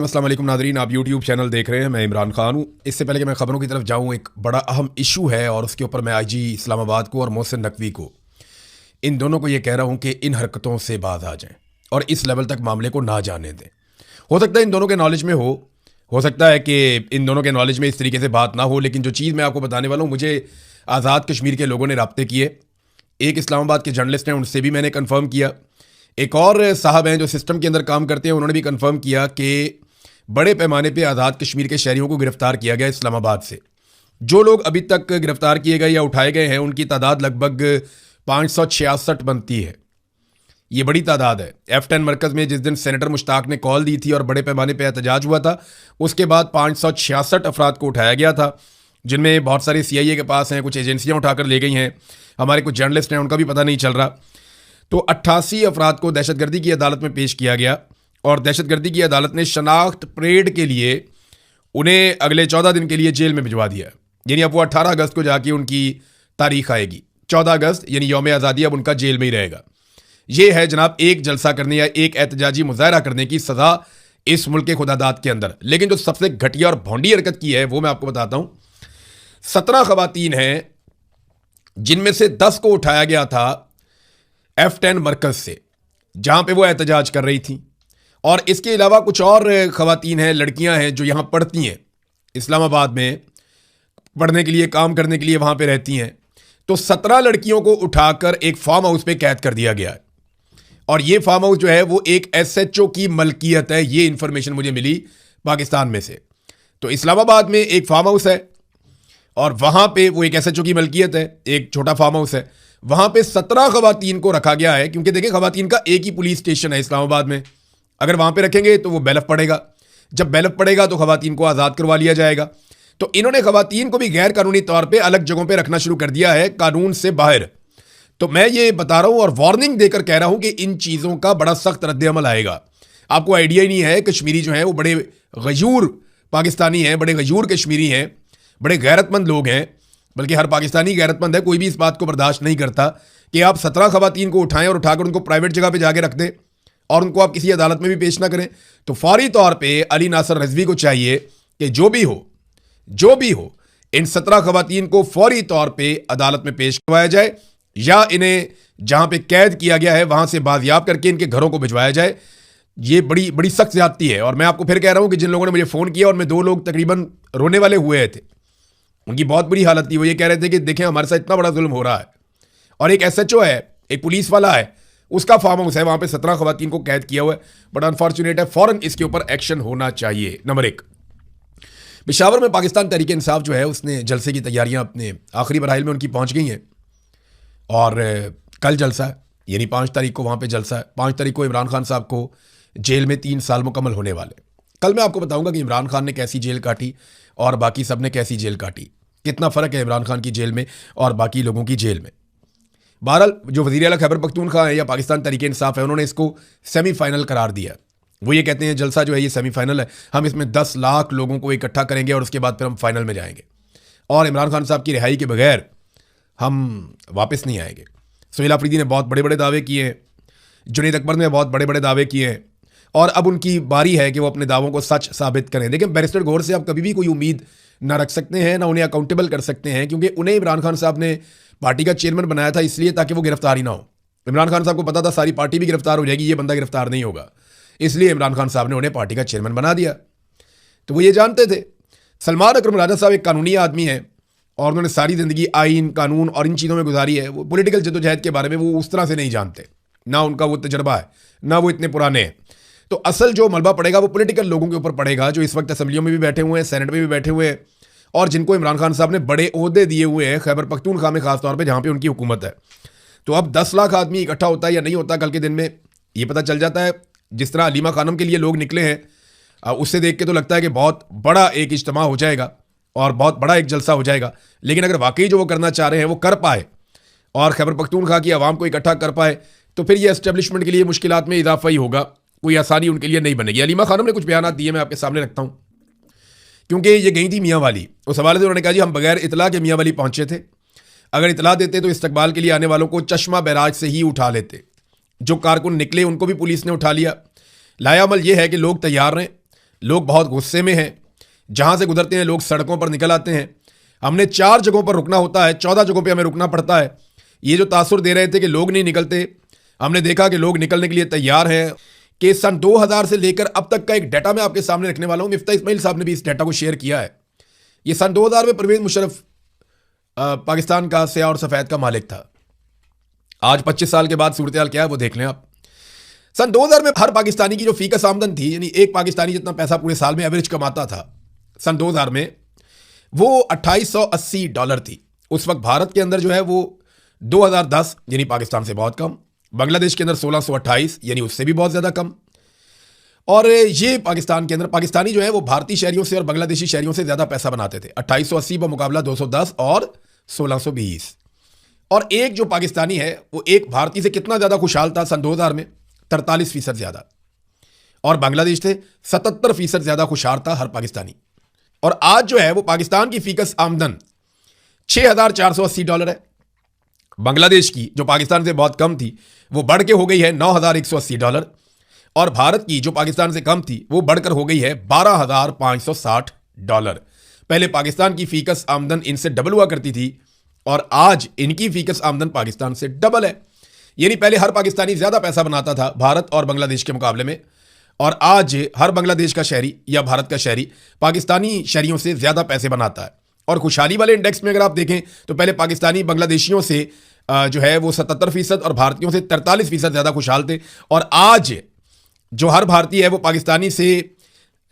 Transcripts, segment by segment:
अस्सलाम वालेकुम नाज़रीन, आप यूट्यूब चैनल देख रहे हैं। मैं इमरान खान हूँ। इससे पहले कि मैं ख़बरों की तरफ जाऊँ, एक बड़ा अहम इशू है और उसके ऊपर मैं आईजी इस्लामाबाद को और मोहसिन नकवी को, इन दोनों को ये कह रहा हूँ कि इन हरकतों से बाज आ जाएं और इस लेवल तक मामले को ना जाने दें। हो सकता है इन दोनों के नॉलेज में हो सकता है कि इन दोनों के नॉलेज में इस तरीके से बात ना हो, लेकिन जो चीज़ मैं आपको बताने वाला हूँ, मुझे आज़ाद कश्मीर के लोगों ने रब्ते किए। एक इस्लामाबाद के जर्नलिस्ट हैं, उनसे भी मैंने कन्फर्म किया। एक और साहब हैं जो सिस्टम के अंदर काम करते हैं, उन्होंने भी कन्फर्म किया कि बड़े पैमाने पे आज़ाद कश्मीर के शहरियों को गिरफ्तार किया गया इस्लामाबाद से। जो लोग अभी तक गिरफ्तार किए गए या उठाए गए हैं, उनकी तादाद लगभग 566 बनती है। ये बड़ी तादाद है। F10 मरकज़ में जिस दिन सेनेटर मुश्ताक ने कॉल दी थी और बड़े पैमाने पे एहतजाज हुआ था, उसके बाद 566 अफराद को उठाया गया था, जिनमें बहुत सारे CIA के पास हैं, कुछ एजेंसियाँ उठाकर ले गई हैं, हमारे कुछ जर्नलिस्ट हैं, उनका भी पता नहीं चल रहा। तो 88 अफराद को दहशतगर्दी की अदालत में पेश किया गया और दहशतगर्दी की अदालत ने शनाख्त परेड के लिए उन्हें अगले 14 दिन के लिए जेल में भिजवा दिया। यानी अब वो 18 अगस्त को जाके उनकी तारीख आएगी। 14 अगस्त यानी यौम आज़ादी अब उनका जेल में ही रहेगा। ये है जनाब एक जलसा करने या एक एहतजाजी मुजाहरा करने की सज़ा इस मुल्क के खुदादाद के अंदर। लेकिन जो सबसे घटिया और भोंडी हरकत की है वो मैं आपको बताता हूँ। 17 खवातीन हैं, जिनमें से 10 को उठाया गया था F10 मरकज़ से, जहाँ पे वो एहतजाज कर रही थी। और इसके अलावा कुछ और खवातीन हैं, लड़कियां हैं जो यहाँ पढ़ती हैं, इस्लामाबाद में पढ़ने के लिए, काम करने के लिए वहाँ पे रहती हैं। तो 17 लड़कियों को उठाकर एक फार्म हाउस पे कैद कर दिया गया है। और ये फार्म हाउस जो है वो एक SHO की मलकियत है। ये इंफॉर्मेशन मुझे मिली पाकिस्तान में से। तो इस्लामाबाद में एक फार्म हाउस है और वहाँ पे वो एक SHO की मलकियत है, एक छोटा फार्म हाउस है। वहाँ पे 17 खवातीन को रखा गया है, क्योंकि देखिए खवातीन का एक ही पुलिस स्टेशन है इस्लामाबाद में। अगर वहाँ पे रखेंगे तो वो बैलफ पड़ेगा, जब बैलफ पड़ेगा तो खवातीन को आज़ाद करवा लिया जाएगा। तो इन्होंने खवातीन को भी गैर कानूनी तौर पे अलग जगहों पे रखना शुरू कर दिया है, कानून से बाहर। तो मैं ये बता रहा हूँ और वार्निंग देकर कह रहा हूँ कि इन चीज़ों का बड़ा सख्त रद्द-ए-अमल आएगा। आपको आइडिया ही नहीं है, कश्मीरी जो है वो बड़े गयूर पाकिस्तानी हैं, बड़े गयूर कश्मीरी हैं, बड़े गैरतमंद लोग हैं। बल्कि हर पाकिस्तानी गैरतमंद है, कोई भी इस बात को बर्दाश्त नहीं करता कि आप 17 खवातीन को उठाएं और उठाकर उनको प्राइवेट जगह पे जाके रख दें और उनको आप किसी अदालत में भी पेश ना करें। तो फौरी तौर पे अली नासर रिजवी को चाहिए कि जो भी हो इन 17 खवातीन को फौरी तौर पे अदालत में पेश करवाया जाए, या इन्हें जहां पे कैद किया गया है वहां से बाजियाब करके इनके घरों को भिजवाया जाए। ये बड़ी बड़ी सख्त ज्यादती है। और मैं आपको फिर कह रहा हूं कि जिन लोगों ने मुझे फ़ोन किया, और मैं 2 लोग तकरीबन रोने वाले हुए थे, उनकी बहुत बुरी हालत थी। वो ये कह रहे थे कि देखें हमारे साथ इतना बड़ा जुल्म हो रहा है, और एक SHO है, एक पुलिस वाला है, उसका फार्म हाउस है, वहाँ पे 17 खवातीन को कैद किया हुआ है। बट अनफॉर्चुनेट है, फ़ौरन इसके ऊपर एक्शन होना चाहिए। नंबर 1, पेशावर में पाकिस्तान तहरीक इंसाफ जो है उसने जलसे की तैयारियाँ अपने आखिरी मराहिल में उनकी पहुँच गई हैं। और कल जलसा है, यानी 5 तारीख को वहाँ पर जलसा है। 5 तारीख को इमरान खान साहब को जेल में 3 साल मुकम्मल होने वाले। कल मैं आपको बताऊँगा कि इमरान खान ने कैसी जेल काटी और बाकी सब ने कैसी जेल काटी, कितना फ़र्क है इमरान खान की जेल में और बाकी लोगों की जेल में। बहरहाल जो वज़ीर आला खैबर पख्तूनख्वा है या पाकिस्तान तहरीक इंसाफ है, उन्होंने इसको सेमीफाइनल करार दिया। वो ये कहते हैं जलसा जो है ये सेमीफाइनल है, हम इसमें 10 लाख लोगों को इकट्ठा करेंगे और उसके बाद फिर हम फाइनल में जाएंगे, और इमरान खान साहब की रिहाई के बगैर हम वापस नहीं आएंगे। सुहेल आफरीदी ने बहुत बड़े बड़े दावे किए हैं, जुनैद अकबर ने बहुत बड़े बड़े दावे किए हैं, और अब उनकी बारी है कि वो अपने दावों को सच साबित करें। देखिए बैरिस्टर गौहर से आप कभी भी कोई उम्मीद ना रख सकते हैं, ना उन्हें अकाउंटेबल कर सकते हैं, क्योंकि उन्हें इमरान खान साहब ने पार्टी का चेयरमैन बनाया था इसलिए ताकि वो गिरफ्तार ही ना हो। इमरान खान साहब को पता था सारी पार्टी भी गिरफ्तार हो जाएगी, ये बंदा गिरफ्तार नहीं होगा, इसलिए इमरान खान साहब ने उन्हें पार्टी का चेयरमैन बना दिया। तो वो ये जानते थे। सलमान अकरम राजा साहब एक कानूनी आदमी है और उन्होंने सारी ज़िंदगी आइन, कानून और इन चीज़ों में गुजारी है। वो पॉलिटिकल जद्दोजहद के बारे में वो उस तरह से नहीं जानते, ना उनका वो तजर्बा है, ना वो इतने पुराने हैं। तो असल जो मलबा पड़ेगा वो पॉलिटिकल लोगों के ऊपर पड़ेगा, जो इस वक्त असम्बलियों में भी बैठे हुए हैं, सेनेट में भी बैठे हुए हैं, और जिनको इमरान खान साहब ने बड़े ओहदे दिए हुए हैं खैबर पख्तूनख्वा में, खासतौर पे जहाँ पे उनकी हुकूमत है। तो अब 10 लाख आदमी इकट्ठा होता है या नहीं होता कल के दिन में, ये पता चल जाता है। जिस तरह अलीमा खानम के लिए लोग निकले हैं, उससे देख के तो लगता है कि बहुत बड़ा एक इज्तिमा हो जाएगा और बहुत बड़ा एक जलसा हो जाएगा। लेकिन अगर वाकई जो वो करना चाह रहे हैं वो कर पाए और खैबर पख्तूनख्वा की आवाम को इकट्ठा कर पाए, तो फिर ये एस्टेब्लिशमेंट के लिए मुश्किलात में इजाफा ही होगा, कोई आसानी उनके लिए नहीं बनेगी। अलीमा खानम ने कुछ बयान दिए, मैं आपके सामने रखता हूँ, क्योंकि ये गई थी मियाँ वाली। उस हवाले से उन्होंने कहा जी हम बगैर इतला के मियाँ वाली पहुँचे थे, अगर इतला देते तो इस्तकबाल के लिए आने वालों को चश्मा बैराज से ही उठा लेते। जो कारकुन निकले उनको भी पुलिस ने उठा लिया। लाया अमल ये है कि लोग तैयार रहें, लोग बहुत गुस्से में हैं, जहां से गुजरते हैं लोग सड़कों पर निकल आते हैं। हमने 4 जगहों पर रुकना होता है, 14 जगहों पर हमें रुकना पड़ता है। ये जो तासुर दे रहे थे कि लोग नहीं निकलते, हमने देखा कि लोग निकलने के लिए तैयार हैं। कि सन 2000 से लेकर अब तक का एक डाटा मैं आपके सामने रखने वाला हूं। मिफ्ता इस्माइल साहब ने भी इस डाटा को शेयर किया है। ये सन 2000 में परवेज मुशर्रफ पाकिस्तान का स्याह और सफेद का मालिक था। आज 25 साल के बाद सूरत हाल क्या है वो देख लें आप। सन 2000 में हर पाकिस्तानी की जो फीकस आमदन थी, यानी एक पाकिस्तानी जितना पैसा पूरे साल में एवरेज कमाता था सन 2000 में, वो $2880 थी। उस वक्त भारत के अंदर जो है वो 2010 यानी पाकिस्तान से बहुत कम, बांग्लादेश के अंदर 1628 यानी उससे भी बहुत ज़्यादा कम, और ये पाकिस्तान के अंदर पाकिस्तानी जो है वो भारतीय शहरियों से और बांग्लादेशी शहरियों से ज़्यादा पैसा बनाते थे। 2880 पर मुकाबला 210 और 1620। और एक जो पाकिस्तानी है वो एक भारतीय से कितना ज़्यादा खुशहाल था सन 2000 में? 43% ज़्यादा। और बांग्लादेश से 77% ज़्यादा खुशहाल था हर पाकिस्तानी। और आज जो है वो पाकिस्तान की फीकस आमदन $6480 है। बांग्लादेश की जो पाकिस्तान से बहुत कम थी वो बढ़ के हो गई है $9180, और भारत की जो पाकिस्तान से कम थी वो बढ़कर हो गई है $12560। पहले पाकिस्तान की फीकस आमदन इनसे डबल हुआ करती थी और आज इनकी फीकस आमदन पाकिस्तान से डबल है। यानी पहले हर पाकिस्तानी ज्यादा पैसा बनाता था भारत और बांग्लादेश के मुकाबले में, और आज हर बांग्लादेश का शहरी या भारत का शहरी पाकिस्तानी शहरियों से ज्यादा पैसे बनाता है। और खुशहाली वाले इंडेक्स में अगर आप देखें तो पहले पाकिस्तानी बांग्लादेशियों से जो है वो 77% और भारतीयों से 43% ज्यादा खुशहाल थे, और आज जो हर भारतीय है वो पाकिस्तानी से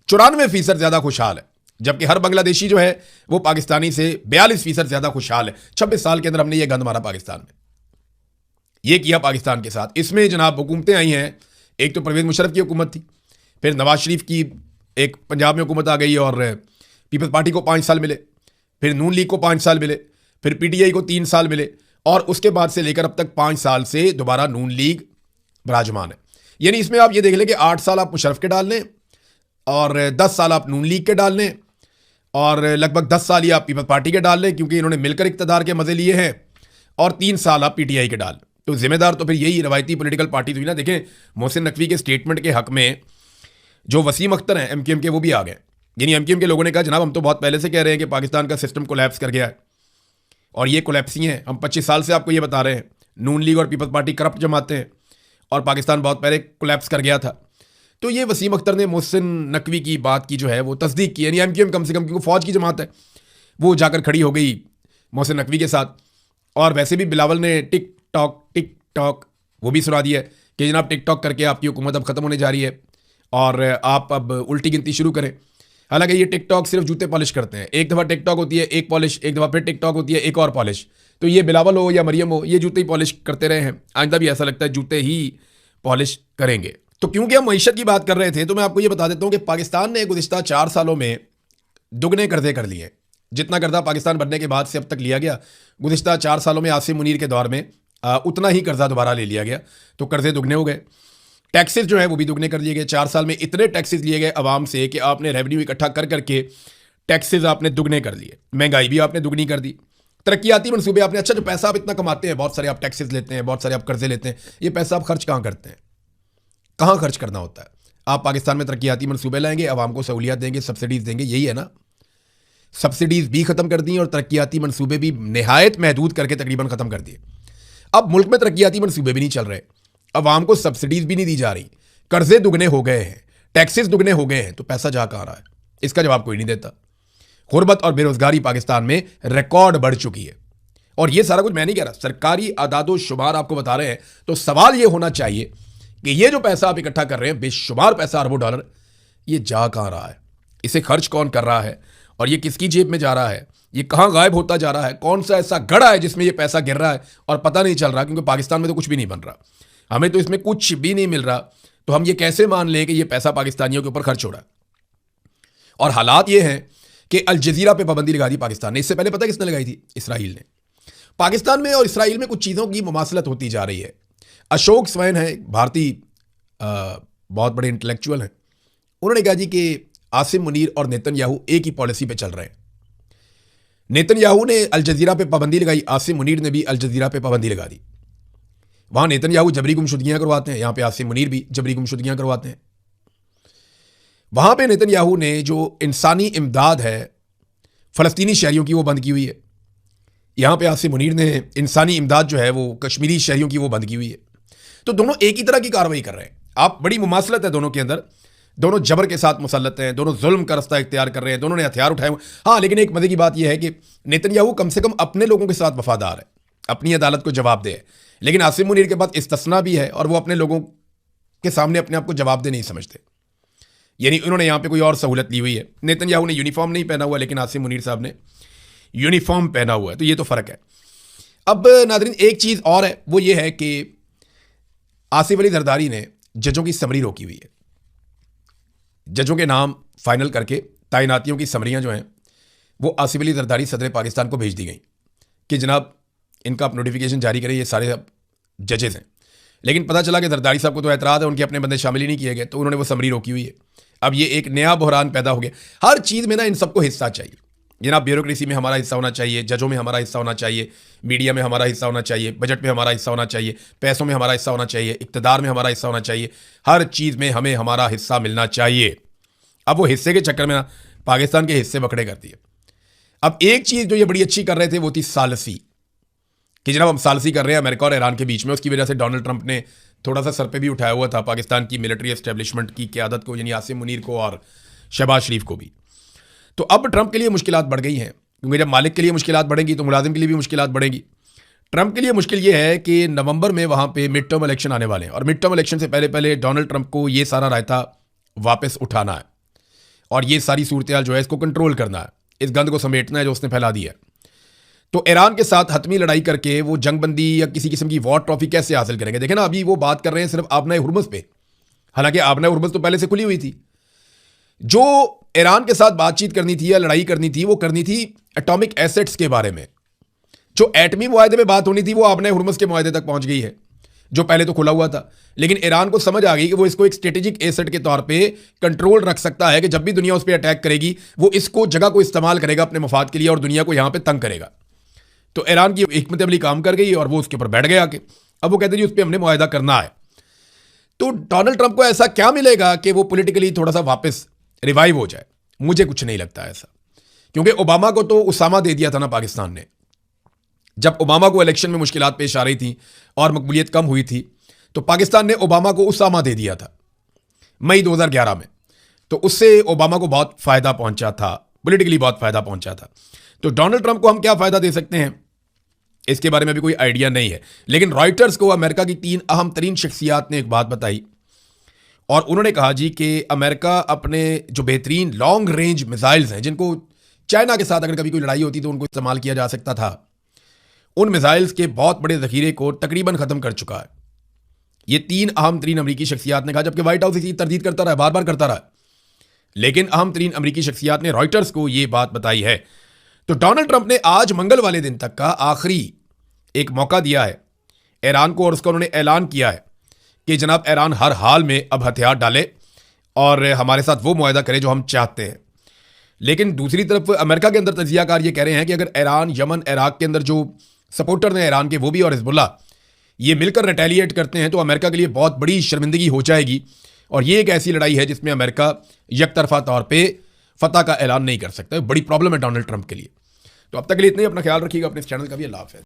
94% ज्यादा खुशहाल है, जबकि हर बांग्लादेशी जो है वो पाकिस्तानी से 42% ज्यादा खुशहाल है। 26 साल के अंदर हमने ये गंद मारा पाकिस्तान में, ये किया पाकिस्तान के साथ। इसमें जनाब हुकूमतें आई हैं, एक तो परवेज मुशर्रफ की हुकूमत थी, फिर नवाज शरीफ की एक पंजाब में हुकूमत आ गई और पीपल्स पार्टी को 5 साल मिले, फिर नून लीग को 5 साल मिले, फिर पीटीआई को 3 साल मिले, और उसके बाद से लेकर अब तक 5 साल से दोबारा नून लीग विराजमान है। यानी इसमें आप ये देख लें कि 8 साल आप मुशर्रफ के डाल लें और 10 साल आप नून लीग के डाल लें और लगभग 10 साल ही आप पीपल्स पार्टी के डाल लें, क्योंकि इन्होंने मिलकर इक़्तिदार के मजे लिए हैं, और 3 साल आप पीटीआई के डाल। तो जिम्मेदार तो फिर यही रवायती पॉलिटिकल पार्टी हुई ना। देखें मोहसिन नकवी के स्टेटमेंट के हक में जो वसीम अख्तर हैं एमकेएम के, वो भी आ गए। यानी एमकेएम के लोगों ने कहा जनाब हम तो बहुत पहले से कह रहे हैं कि पाकिस्तान का सिस्टम कोलैप्स कर गया है, और ये कोलैप्स ही है। हम 25 साल से आपको ये बता रहे हैं नून लीग और पीपल्स पार्टी करप्ट जमाते हैं और पाकिस्तान बहुत पहले कोलैप्स कर गया था। तो ये वसीम अख्तर ने मोहसिन नकवी की बात की जो है वो तस्दीक की। यानी एमकेएम कम से कम, क्योंकि फौज की जमात है, वो जाकर खड़ी हो गई मोहसिन नकवी के साथ। और वैसे भी बिलावल ने टिक टॉक वो भी सुना दिया कि जनाब टिकटॉक करके आपकी हुकूमत अब खत्म होने जा रही है और आप अब उल्टी गिनती शुरू करें। हालांकि ये टिकटॉक सिर्फ जूते पॉलिश करते हैं। एक दफ़ा टिकटॉक होती है एक पॉलिश, एक दफ़ा फिर टिकटॉक होती है एक और पॉलिश। तो ये बिलावल हो या मरियम हो, ये जूते ही पॉलिश करते रहे हैं, आइंदा भी ऐसा लगता है जूते ही पॉलिश करेंगे। तो क्योंकि हम मईशत की बात कर रहे थे तो मैं आपको ये बता देता हूँ कि पाकिस्तान ने गुज़िश्ता 4 सालों में दुगने कर्जे कर लिए। जितना कर्जा पाकिस्तान बनने के बाद से अब तक लिया गया, गुज़िश्ता 4 सालों में आसिम मुनीर के दौर में उतना ही कर्जा दोबारा ले लिया गया, तो कर्जे दुगने हो गए। टैक्सेस जो है वो भी दुगने कर दिए गए। 4 साल में इतने टैक्सेस लिए गए आवाम से कि आपने रेवेन्यू इकट्ठा कर करके टैक्सेस आपने दुगने कर लिए, महंगाई भी आपने दुगनी कर दी। तरक्याती मनसूबे आपने, अच्छा जो पैसा आप इतना कमाते हैं, बहुत सारे आप टैक्सेस लेते हैं, बहुत सारे आप कर्जे लेते हैं, ये पैसा आप खर्च कहाँ करते हैं? कहाँ खर्च करना होता है? आप पाकिस्तान में तरक्याती मनसूबे लाएंगे, आवाम को सहूलियत देंगे, सब्सिडीज़ देंगे, यही है ना। सब्सिडीज़ भी ख़त्म कर दी और तरक्याती मनसूबे भी नहायत महदूद करके तकरीबन ख़त्म कर दिए। अब मुल्क में तरक्याती मनसूबे भी नहीं चल रहे, अवाम को सब्सिडीज भी नहीं दी जा रही, कर्जे दुगने हो गए हैं, टैक्सेस दुगने हो गए हैं, तो पैसा जा कहाँ रहा है? इसका जवाब कोई नहीं देता। गुर्बत और बेरोजगारी पाकिस्तान में रिकॉर्ड बढ़ चुकी है, और ये सारा कुछ मैं नहीं कह रहा, सरकारी आदादो शुमार आपको बता रहे हैं। तो सवाल ये होना चाहिए कि ये जो पैसा आप इकट्ठा कर रहे हैं, बेशुमार पैसा, अरबों डॉलर, ये जा कहाँ रहा है? इसे खर्च कौन कर रहा है और ये किसकी जेब में जा रहा है? ये कहाँ गायब होता जा रहा है? कौन सा ऐसा गड़ा है जिसमें ये पैसा गिर रहा है और पता नहीं चल रहा? क्योंकि पाकिस्तान में तो कुछ भी नहीं बन रहा, हमें तो इसमें कुछ भी नहीं मिल रहा, तो हम ये कैसे मान लें कि ये पैसा पाकिस्तानियों के ऊपर खर्च हो रहा है? और हालात ये हैं कि अल जजीरा पे पाबंदी लगा दी पाकिस्तान ने। इससे पहले पता किसने लगाई थी? इसराइल ने। पाकिस्तान में और इसराइल में कुछ चीज़ों की मुमासलत होती जा रही है। अशोक स्वैन है, भारतीय बहुत बड़े इंटेलेक्चुअल हैं, उन्होंने कहा जी कि आसिम मुनीर और नेतन्याहू एक ही पॉलिसी पे चल रहे हैं। नेतन्याहू ने अल जजीरा पे पाबंदी लगाई, आसिम मुनीर ने भी अल जजीरा पे पाबंदी लगा दी। वहां नेतन्याहू जबरी गुमशुदगियां करवाते हैं, यहां पे आसिम मुनीर भी जबरी गुमशुदगियां करवाते हैं। वहां पे नेतन्याहू ने जो इंसानी इमदाद है फ़लस्तीनी शहरियों की वो बंद की हुई है। यहाँ पे आसिम मुनीर ने इंसानी इमदाद जो है वो कश्मीरी शहरियों की वो बंद की हुई है। तो दोनों एक ही तरह की कार्रवाई कर रहे हैं। आप बड़ी मुमासलत है दोनों के अंदर, दोनों जबर के साथ मुसल्लत हैं, दोनों जुल्म का रास्ता इख्तियार कर रहे हैं, दोनों ने हथियार उठाए हुए। हाँ, लेकिन एक मजे की बात यह है कि नेतन्याहू कम से कम अपने लोगों के साथ वफादार है, अपनी अदालत को जवाब दे। लेकिन आसिम मुनीर के पास इस्तिस्ना भी है और वो अपने लोगों के सामने अपने आप को जवाब दे नहीं समझते। यानी उन्होंने यहाँ पे कोई और सहूलत ली हुई है। नेतन्याहू ने यूनिफॉर्म नहीं पहना हुआ, लेकिन आसिम मुनीर साहब ने यूनिफॉर्म पहना हुआ है। तो ये तो फ़र्क है। अब नादरीन, एक चीज़ और है, वो ये है कि आसिफ अली जरदारी ने जजों की समरी रोकी हुई है। जजों के नाम फाइनल करके तैनातियों की समरियां जो हैं वो आसिफ अली जरदारी सदर पाकिस्तान को भेज दी गई कि जनाब इनका आप नोटिफिकेशन जारी करें, ये सारे जजेस हैं। लेकिन पता चला कि जरदारी साहब को तो एतराज़ है, उनके अपने बंदे शामिल ही नहीं किए गए, तो उन्होंने वो समरी रोकी हुई है। अब ये एक नया बहरान पैदा हो गया। हर चीज़ में ना इन सबको हिस्सा चाहिए। जनाब ब्यूरोक्रेसी में हमारा हिस्सा होना चाहिए, जजों में हमारा हिस्सा होना चाहिए, मीडिया में हमारा हिस्सा होना चाहिए, बजट में हमारा हिस्सा होना चाहिए, पैसों में हमारा हिस्सा होना चाहिए, इक़्तिदार में हमारा हिस्सा होना चाहिए। हर चीज़ में हमें हमारा हिस्सा मिलना चाहिए। अब वो हिस्से के चक्कर में ना पाकिस्तान के हिस्से बखड़े करती है। अब एक चीज़ जो ये बड़ी अच्छी कर रहे थे वो थी सालसी, कि जनाब हम सालसी कर रहे हैं अमेरिका और ईरान के बीच में। उसकी वजह से डोनाल्ड ट्रंप ने थोड़ा सा सर पे भी उठाया हुआ था पाकिस्तान की मिलिट्री एस्टेब्लिशमेंट की क़यादत को, यानी आसिम मुनीर को और शहबाज शरीफ को भी। तो अब ट्रंप के लिए मुश्किलात बढ़ गई हैं, क्योंकि जब मालिक के लिए मुश्किलात बढ़ेंगी तो मुलाजिम के लिए भी मुश्किलात बढ़ेगी। ट्रंप के लिए मुश्किल ये है कि नवंबर में वहाँ पे मिड टर्म इलेक्शन आने वाले हैं और मिड टर्म इलेक्शन से पहले पहले डोनाल्ड ट्रंप को ये सारा रायता वापस उठाना है और ये सारी सूरत हाल जो है इसको कंट्रोल करना है, इस गंद को समेटना है जो उसने फैला दिया है। तो ईरान के साथ हतमी लड़ाई करके वो जंगबंदी या किसी किस्म की वॉर ट्रॉफी कैसे हासिल करेंगे? देखें ना, अभी वो बात कर रहे हैं सिर्फ आबनाए हुर्मुज़ पे, हालांकि आबनाए हुर्मुज़ तो पहले से खुली हुई थी। जो ईरान के साथ बातचीत करनी थी या लड़ाई करनी थी वो करनी थी एटॉमिक एसेट्स के बारे में। जो एटमी मुआहदे में बात होनी थी वो आबनाए हुर्मुज़ के मुआहदे तक पहुंच गई है, जो पहले तो खुला हुआ था। लेकिन ईरान को समझ आ गई कि वो इसको एक स्ट्रेटेजिक एसेट के तौर पे कंट्रोल रख सकता है, कि जब भी दुनिया उस पर अटैक करेगी वो इसको जगह को इस्तेमाल करेगा अपने मफाद के लिए और दुनिया को यहां पे तंग करेगा। तो ईरान की हिकमत अमली काम कर गई और वो उसके ऊपर बैठ गया कि अब वो कहते हैं जी उस पर हमने मुआहदा करना है। तो डोनाल्ड ट्रंप को ऐसा क्या मिलेगा कि वो पॉलिटिकली थोड़ा सा वापस रिवाइव हो जाए? मुझे कुछ नहीं लगता ऐसा, क्योंकि ओबामा को तो उसामा दे दिया था ना पाकिस्तान ने। जब ओबामा को इलेक्शन में मुश्किलात पेश आ रही थी और मकबूलियत कम हुई थी तो पाकिस्तान ने ओबामा को उसामा दे दिया था मई 2011 में। तो उससे ओबामा को बहुत फ़ायदा पहुंचा था, पॉलिटिकली बहुत फ़ायदा पहुंचा था। तो डोनाल्ड ट्रंप को हम क्या फ़ायदा दे सकते हैं इसके बारे में भी कोई आइडिया नहीं है। लेकिन रॉयटर्स को अमेरिका की 3 अहम तरीन शख्सियात ने एक बात बताई और उन्होंने कहा जी कि अमेरिका अपने जो बेहतरीन लॉन्ग रेंज मिसाइल्स हैं, जिनको चाइना के साथ अगर कभी कोई लड़ाई होती तो उनको इस्तेमाल किया जा सकता था, उन मिसाइल्स के बहुत बड़े ज़ख़ीरे को तकरीबन ख़त्म कर चुका है। ये 3 अहम तरीन अमरीकी शख्सियात ने कहा, जबकि व्हाइट हाउस इसी तरदीद करता रहा, बार बार करता रहा। लेकिन अहम तरीन अमरीकी शख्सियात ने रॉयटर्स को ये बात बताई है। तो डोनाल्ड ट्रंप ने आज मंगल वाले दिन तक का आखिरी एक मौका दिया है ईरान को और उसका उन्होंने ऐलान किया है कि जनाब ईरान हर हाल में अब हथियार डाले और हमारे साथ वो मुआहदा करे जो हम चाहते हैं। लेकिन दूसरी तरफ अमेरिका के अंदर तजियाकार ये कह रहे हैं कि अगर ईरान, यमन, इराक के अंदर जो सपोर्टर हैं ईरान के वो भी और हिजबुल्लाह ये मिलकर रिटेलिएट करते हैं तो अमेरिका के लिए बहुत बड़ी शर्मिंदगी हो जाएगी। और ये एक ऐसी लड़ाई है जिसमें अमेरिका यकतरफा तौर पे फतह का ऐलान नहीं कर सकता। बड़ी प्रॉब्लम है डोनाल्ड ट्रंप के लिए। तो अब तक के लिए इतना ही। अपना ख्याल रखिएगा, अपने इस चैनल का भी। अल्लाह हाफ़िज़।